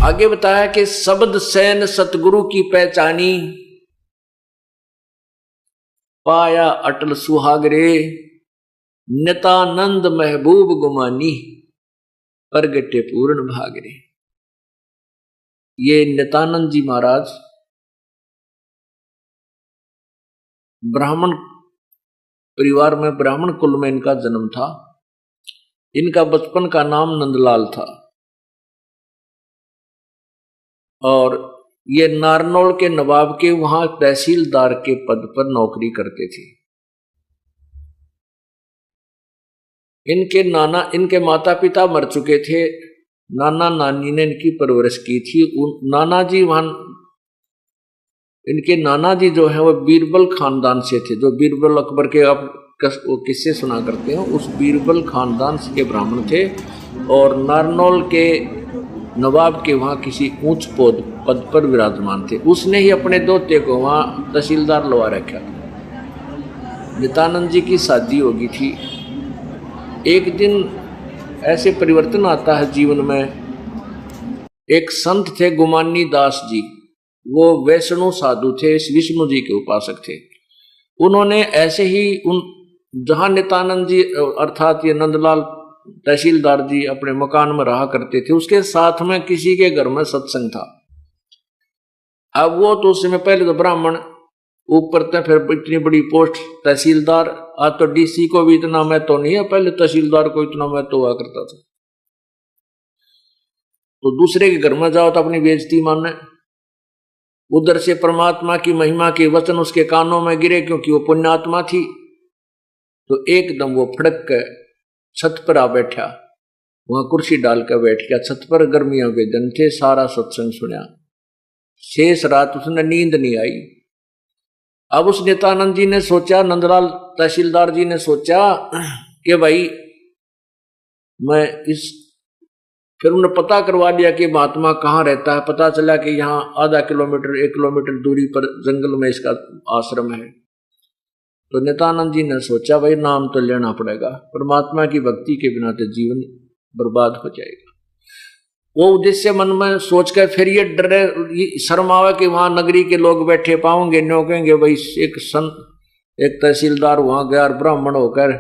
आगे बताया कि शब्द सैन सतगुरु की पहचानी, पाया अटल सुहागरे, नितानंद महबूब गुमानी, प्रगटे पूर्ण भागरे। ये नितानंद जी महाराज ब्राह्मण परिवार में, ब्राह्मण कुल में इनका जन्म था। इनका बचपन का नाम नंदलाल था और ये नारनौल के नवाब के वहां तहसीलदार के पद पर नौकरी करते थे। इनके माता पिता मर चुके थे। नाना नानी ने इनकी परवरिश की थी। इनके नाना जी जो है वो बीरबल खानदान से थे, जो बीरबल अकबर के आप किस्से सुना करते हैं, उस बीरबल खानदान के ब्राह्मण थे और नारनौल के नवाब के वहाँ किसी ऊंच पद पर विराजमान थे। उसने ही अपने दोते को वहाँ तहसीलदार लगा रखा था। नित्यानंद जी की शादी होगी थी। एक दिन ऐसे परिवर्तन आता है जीवन में। एक संत थे गुमानी दास जी, वो वैष्णव साधु थे, विष्णु जी के उपासक थे। उन्होंने ऐसे ही जहां नित्यानंद जी अर्थात ये नंदलाल तहसीलदार जी अपने मकान में रहा करते थे, उसके साथ में किसी के घर में सत्संग था। अब वो तो उस समय पहले तो ब्राह्मण, ऊपर से फिर इतनी बड़ी पोस्ट तहसीलदार। आज तो डीसी को भी इतना महत्व नहीं है, पहले तहसीलदार को इतना महत्व हुआ करता था। तो दूसरे के घर में जाओ तो अपनी बेइज्जती मानना। उधर से परमात्मा की महिमा के वचन उसके कानों में गिरे, क्योंकि वो पुण्यात्मा थी। तो एकदम वो फड़क के छत पर आ बैठा, वहां कुर्सी डालकर बैठ गया। छत पर गर्मियों के दिन थे, सारा सत्संग सुना। शेष रात उसने नींद नहीं आई। अब उस नित्यानंद जी ने सोचा, नंदलाल तहसीलदार जी ने सोचा कि भाई मैं फिर उन्होंने पता करवा लिया कि महात्मा कहाँ रहता है। पता चला कि यहाँ आधा किलोमीटर 1 किलोमीटर दूरी पर जंगल में इसका आश्रम है। तो नित्यानंद जी ने सोचा भाई नाम तो लेना पड़ेगा, परमात्मा की भक्ति के बिना तो जीवन बर्बाद हो जाएगा। वो उद्देश्य मन में सोच कर फिर ये डरे, शर्म आवे कि वहां नगरी के लोग बैठे पाओगे, नो कहेंगे भाई एक तहसीलदार वहां गया ब्राह्मण होकर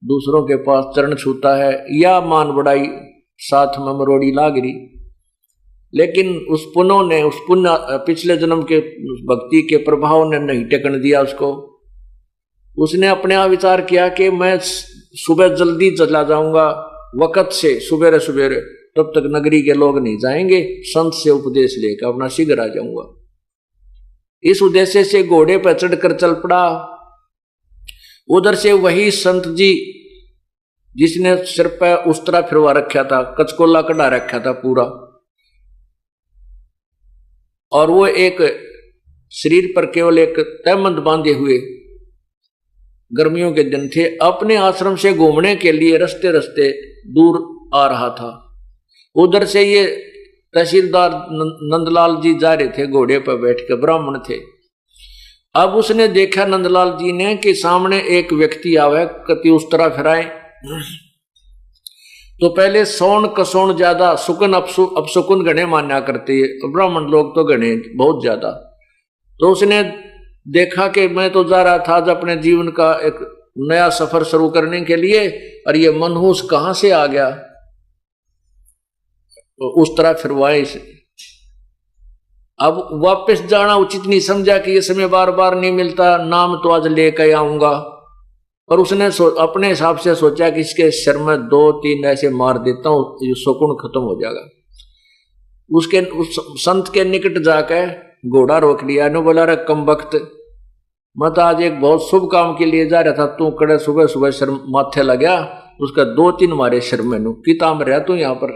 दूसरों के पास चरण छूता है, या मान बढ़ाई साथ में मरोड़ी लाग रही। लेकिन उस पुण्य पिछले जन्म के भक्ति के प्रभाव ने नहीं टेकन दिया उसको। उसने अपने आप विचार किया कि मैं सुबह जल्दी चला जाऊंगा, वक्त से सवेरे सवेरे, तब तक नगरी के लोग नहीं जाएंगे, संत से उपदेश लेकर अपना शीघ्र आ जाऊंगा। इस उद्देश्य से घोड़े पर चढ़कर चल पड़ा। उधर से वही संत जी जिसने सिर पर उस्तरा फिरवा रखा था, कचकोला कढ़ा रखा था पूरा, और वो एक शरीर पर केवल एक तहमंद बांधे हुए, गर्मियों के दिन थे, अपने आश्रम से घूमने के लिए रस्ते रस्ते दूर आ रहा था। उधर से ये तहसीलदार नंदलाल जी जा रहे थे घोड़े पर बैठ कर, ब्राह्मण थे। अब उसने देखा नंदलाल जी ने कि सामने एक व्यक्ति आवे, कति उस तरह फिराए। तो पहले सौन कसौन ज्यादा, सुकन अपसुकन गणे मान्या करते हैं ब्राह्मण लोग, तो गणे बहुत ज्यादा। तो उसने देखा कि मैं तो जा रहा था आज अपने जीवन का एक नया सफर शुरू करने के लिए, और ये मनहूस कहां से आ गया। तो उस तरह फिरवाए इसे। अब वापस जाना उचित नहीं समझा कि ये समय बार बार नहीं मिलता, नाम तो आज लेकर आऊंगा। और उसने अपने हिसाब से सोचा कि इसके सिर में 2-3 ऐसे मार देता हूं, ये सुकून खत्म हो जाएगा। उस संत के निकट जाकर घोड़ा रोक लिया ने बोला, रे कम वक्त, मैं तो आज एक बहुत शुभ काम के लिए जा रहा था, तू कड़े सुबह सुबह सिर माथे लगा, उसका 2-3 मारे सिर में, नु किताब रहा तू यहाँ पर।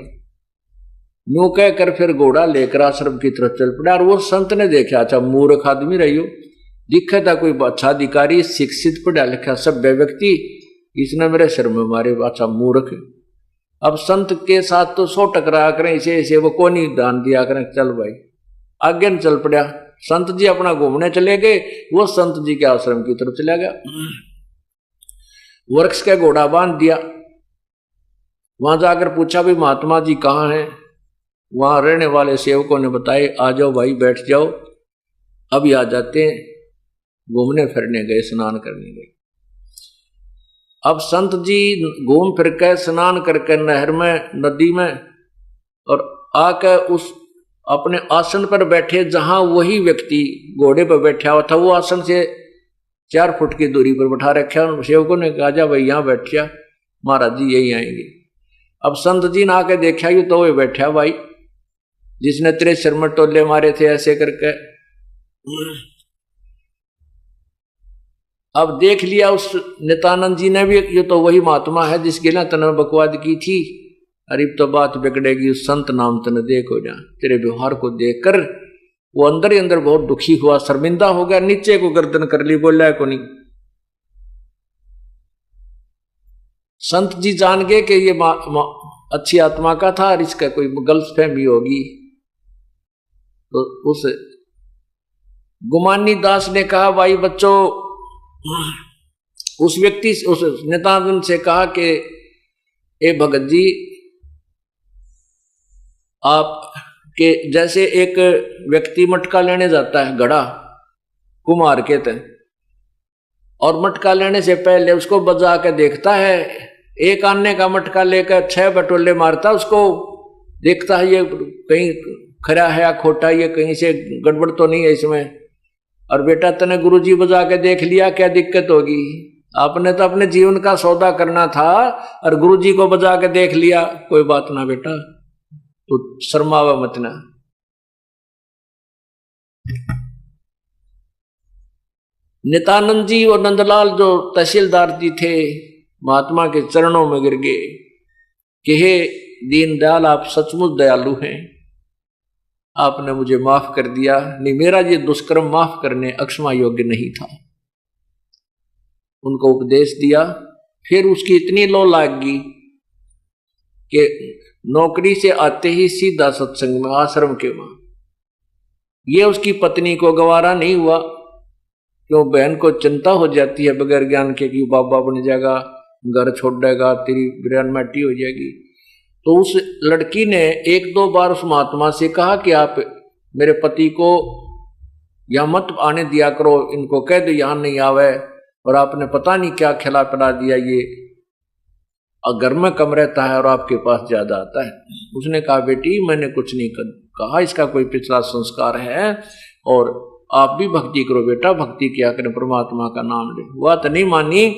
यूं कहकर फिर घोड़ा लेकर आश्रम की तरफ चल पड़ा। और वो संत ने देखा, अच्छा मूर्ख आदमी रही हो, दिखा था कोई अच्छा अधिकारी, शिक्षित, पढ़ा लिखा सभ्य व्यक्ति, इसने मेरे सिर में मारे, अच्छा मूर्ख। अब संत के साथ तो 100 टकराया करें, इसे वो को नहीं ध्यान दिया करें, चल भाई आगे न चल पड़ा। संत जी अपना घूमने चले गए, वो संत जी के आश्रम की तरफ चला गया। वृक्ष का घोड़ा बांध दिया। वहां जाकर पूछा भी महात्मा जी कहाँ हैं। वहां रहने वाले सेवकों ने बताए, आ जाओ भाई बैठ जाओ। अभी आ जाते हैं। घूमने फिरने गए, स्नान करने गए। अब संत जी घूम फिर के स्नान करके नहर में, नदी में, और आकर उस अपने आसन पर बैठे जहां वही व्यक्ति घोड़े पर बैठा हुआ था, वो आसन से 4 फुट की दूरी पर बैठा रखा। सेवकों ने कहा, जा भाई यहां बैठ जा, महाराज जी यही आएंगे। अब संत जी ने आके देखा, यू तो वो बैठा भाई जिसने तेरे सिर में टोले मारे थे ऐसे करके। अब देख लिया उस नित्यानंद जी ने भी, ये तो वही महात्मा है जिसके लिए तने बकवाद की थी। अरे तो बात बिगड़ेगी, उस संत नाम तने देखो जा। तेरे व्यवहार को देखकर वो अंदर ही अंदर बहुत दुखी हुआ, शर्मिंदा हो गया, नीचे को गर्दन कर ली, बोला को नहीं। संत जी जान गए कि ये अच्छी आत्मा का था और इसका कोई गलतफहमी होगी। तो उस गुमानी दास ने कहा, भाई बच्चों, उस व्यक्ति उस नित्यानंद से कहा कि ए भगत जी, आप के जैसे एक व्यक्ति मटका लेने जाता है, घड़ा कुम्हार कहते हैं, और मटका लेने से पहले उसको बजा के देखता है। एक आने का मटका लेकर 6 बटोले मारता, उसको देखता है ये कहीं खरा है या खोटा, ये कहीं से गड़बड़ तो नहीं है इसमें। और बेटा तने गुरुजी बजा के देख लिया, क्या दिक्कत होगी? आपने तो अपने जीवन का सौदा करना था और गुरुजी को बजा के देख लिया, कोई बात ना बेटा, तो शर्मावा मत ना। नित्यानंद जी और नंदलाल जो तहसीलदार जी थे, महात्मा के चरणों में गिर गए कि हे दीनदयाल, आप सचमुच दयालु हैं, आपने मुझे माफ कर दिया। नहीं, मेरा ये दुष्कर्म माफ करने अक्षमा योग्य नहीं था। उनको उपदेश दिया। फिर उसकी इतनी लो लाग गई कि नौकरी से आते ही सीधा सत्संग में, आश्रम के वहां। ये उसकी पत्नी को गवारा नहीं हुआ, क्यों बहन को चिंता हो जाती है बगैर ज्ञान के कि बाबा बन जाएगा, घर छोड़ देगा, तेरी बिरयान माटी हो जाएगी। तो उस लड़की ने 1-2 बार उस महात्मा से कहा कि आप मेरे पति को यहां मत आने दिया करो, इनको कह दो यहां नहीं आवे। और आपने पता नहीं क्या खिला पिला दिया, ये घर में कम रहता है और आपके पास ज्यादा आता है। उसने कहा, बेटी मैंने कुछ नहीं कहा, इसका कोई पिछला संस्कार है, और आप भी भक्ति करो बेटा, भक्ति किया करें, परमात्मा का नाम ले। वह तो नहीं मानी,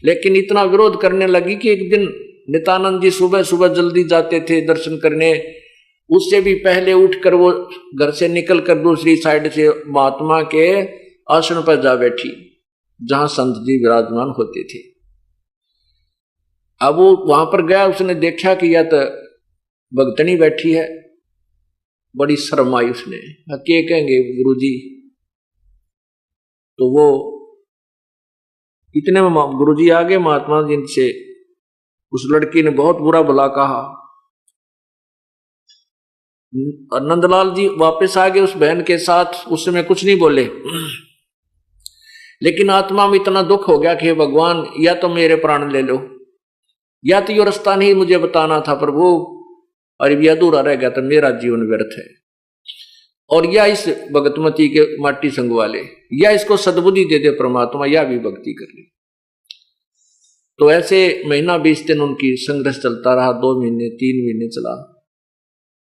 लेकिन इतना विरोध करने लगी कि एक दिन नित्यानंद जी सुबह सुबह जल्दी जाते थे दर्शन करने, उससे भी पहले उठकर वो घर से निकलकर दूसरी साइड से महात्मा के आसन पर जा बैठी जहां संत जी विराजमान होते थे। अब वो वहां पर गया, उसने देखा कि यह तो भगतनी बैठी है, बड़ी शर्म आई उसने। क्या कहेंगे गुरुजी? तो वो इतने में गुरुजी आ गए महात्मा जी से। उस लड़की ने बहुत बुरा भला कहा। नंदलाल जी वापस आ गए उस बहन के साथ, उस समय कुछ नहीं बोले, लेकिन आत्मा में इतना दुख हो गया कि भगवान, या तो मेरे प्राण ले लो, या तो ये रास्ता नहीं मुझे बताना था प्रभु, और ये अधूरा रह गया तो मेरा जीवन व्यर्थ है। और या इस भगतमती के माटी संग वाले, या इसको सद्बुद्धि दे दे परमात्मा, या भी भक्ति कर ले। तो ऐसे महीना 20 दिन उनकी संघर्ष चलता रहा। 2 महीने 3 महीने चला।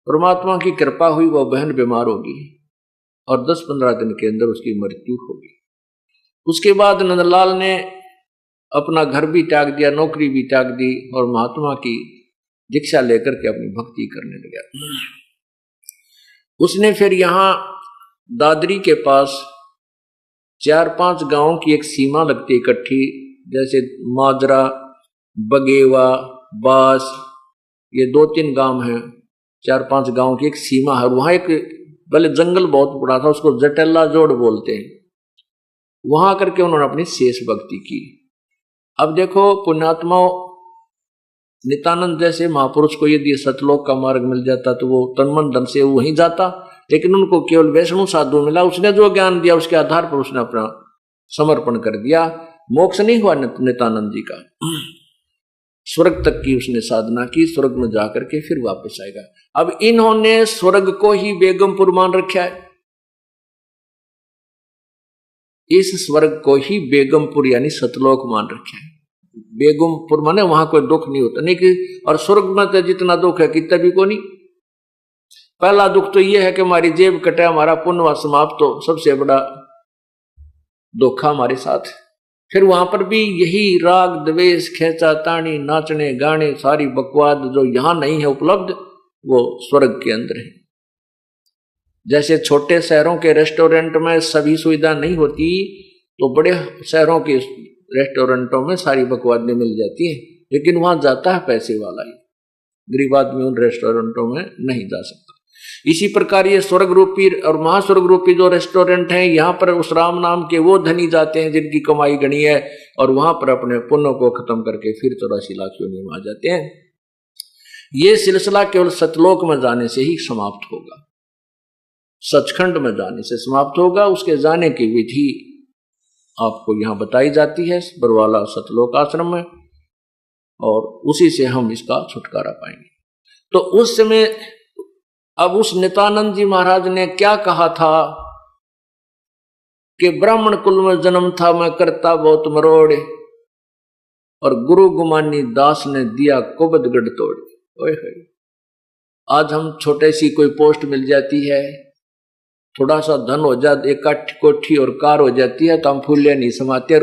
परमात्मा की कृपा हुई, वह बहन बीमार होगी और 10-15 दिन के अंदर उसकी मृत्यु होगी। उसके बाद नंदलाल ने अपना घर भी त्याग दिया, नौकरी भी त्याग दी, और महात्मा की दीक्षा लेकर के अपनी भक्ति करने लगा। उसने फिर यहां दादरी के पास 4-5 गांवों की एक सीमा लगती इकट्ठी, जैसे माजरा, बगेवा, बास, ये 2-3 गांव हैं। 4-5 गांव की एक सीमा है। वहां एक पहले जंगल बहुत बड़ा था, उसको जटेला जोड़ बोलते हैं। वहां करके उन्होंने अपनी शेष भक्ति की। अब देखो पुण्यात्मा नित्यानंद जैसे महापुरुष को यदि सतलोक का मार्ग मिल जाता तो वो तन मन धन से वहीं जाता, लेकिन उनको केवल वैष्णव साधु मिला। उसने जो ज्ञान दिया उसके आधार पर उसने अपना समर्पण कर दिया। मोक्ष नहीं हुआ नित्यानंद जी का। स्वर्ग तक की उसने साधना की, स्वर्ग में जाकर के फिर वापस आएगा। अब इन्होंने स्वर्ग को ही बेगमपुर मान रखा है, इस स्वर्ग को ही बेगमपुर यानी सतलोक मान रखा है। बेगमपुर माने वहां कोई दुख नहीं होता, नहीं कि और स्वर्ग में तो जितना दुख है कितना भी को नहीं। पहला दुख तो यह है कि हमारी जेब कटे, हमारा पुण्य समाप्त हो, सबसे बड़ा धोखा हमारे साथ। फिर वहां पर भी यही राग द्वेष खेचा ताणी नाचने गाने सारी बकवाद जो यहां नहीं है उपलब्ध, वो स्वर्ग के अंदर है। जैसे छोटे शहरों के रेस्टोरेंट में सभी सुविधा नहीं होती, तो बड़े शहरों के रेस्टोरेंटों में सारी बकवादें मिल जाती है, लेकिन वहां जाता है पैसे वाला ही, गरीब आदमी उन रेस्टोरेंटों में नहीं जा सकता। इसी प्रकार ये स्वर्ग रूपी और महास्वर्ग रूपी जो रेस्टोरेंट हैं, यहाँ पर उस राम नाम के वो धनी जाते हैं जिनकी कमाई गणी है, और वहां पर अपने पुण्य को खत्म करके फिर 84 लाख योनि में आ जाते हैं। ये सिलसिला केवल सतलोक में जाने से ही समाप्त होगा, सचखंड में जाने से समाप्त होगा। उसके जाने की विधि आपको यहां बताई जाती है बरवाला सतलोक आश्रम में, और उसी से हम इसका छुटकारा पाएंगे। तो उस समय अब उस नित्यानंद जी महाराज ने क्या कहा था कि ब्राह्मण कुल में जन्म था मैं करता बहुत मरोड़, और गुरु गुमानी दास ने दिया कुबद गढ़ तोड़। ओए आज हम छोटे सी कोई पोस्ट मिल जाती है, थोड़ा सा धन हो जाए, एक कोठी और कार हो जाती है, तो हम फूले नहीं समाते।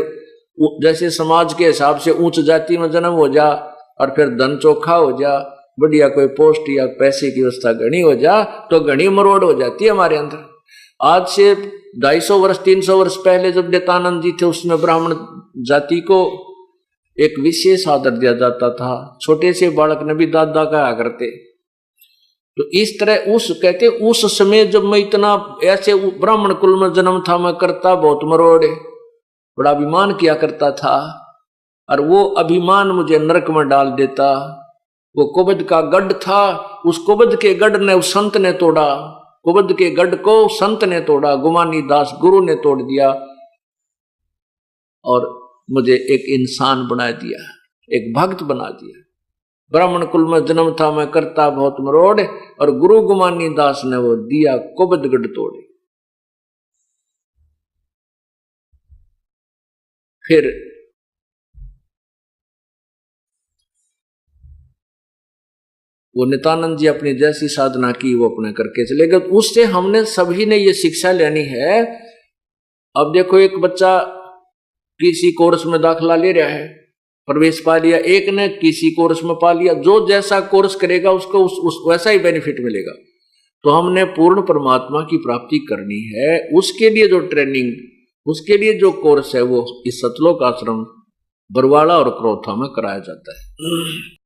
जैसे समाज के हिसाब से उच्च जाति में जन्म हो जा और फिर धन चोखा हो जा, बढ़िया कोई पोस्ट या पैसे की व्यवस्था घनी हो जा, तो घनी मरोड़ हो जाती है हमारे अंदर। आज से 250 वर्ष 300 वर्ष पहले जब नित्यानंद जी थे, उसमें ब्राह्मण जाति को एक विशेष आदर दिया जाता था, छोटे से बालक ने भी दादा कहा करते। तो इस तरह उस कहते उस समय जब मैं इतना ऐसे ब्राह्मण कुल में जन्म था मैं करता बहुत मरोड़, बड़ा अभिमान किया करता था, और वो अभिमान मुझे नरक में डाल देता। वो कुबद का गढ़ था, उस कुबद के गढ़ ने उस संत ने तोड़ा, कुबद के गढ़ को संत ने तोड़ा, गुमानी दास गुरु ने तोड़ दिया, और मुझे एक इंसान बना दिया, एक भक्त बना दिया। ब्राह्मण कुल में जन्म था मैं करता बहुत मरोड़, और गुरु गुमानी दास ने वो दिया कुबद गढ़ तोड़े। फिर वो नित्यानंद जी अपनी जैसी साधना की वो अपने करके चले गए। उससे हमने सभी ने ये शिक्षा लेनी है। अब देखो, एक बच्चा किसी कोर्स में दाखिला ले रहा है, प्रवेश पा लिया, एक ने किसी कोर्स में पा लिया, जो जैसा कोर्स करेगा उसको उस वैसा ही बेनिफिट मिलेगा। तो हमने पूर्ण परमात्मा की प्राप्ति करनी है, उसके लिए जो ट्रेनिंग, उसके लिए जो कोर्स है वो इस सतलोक आश्रम बरवाला और क्रोथा में कराया जाता है।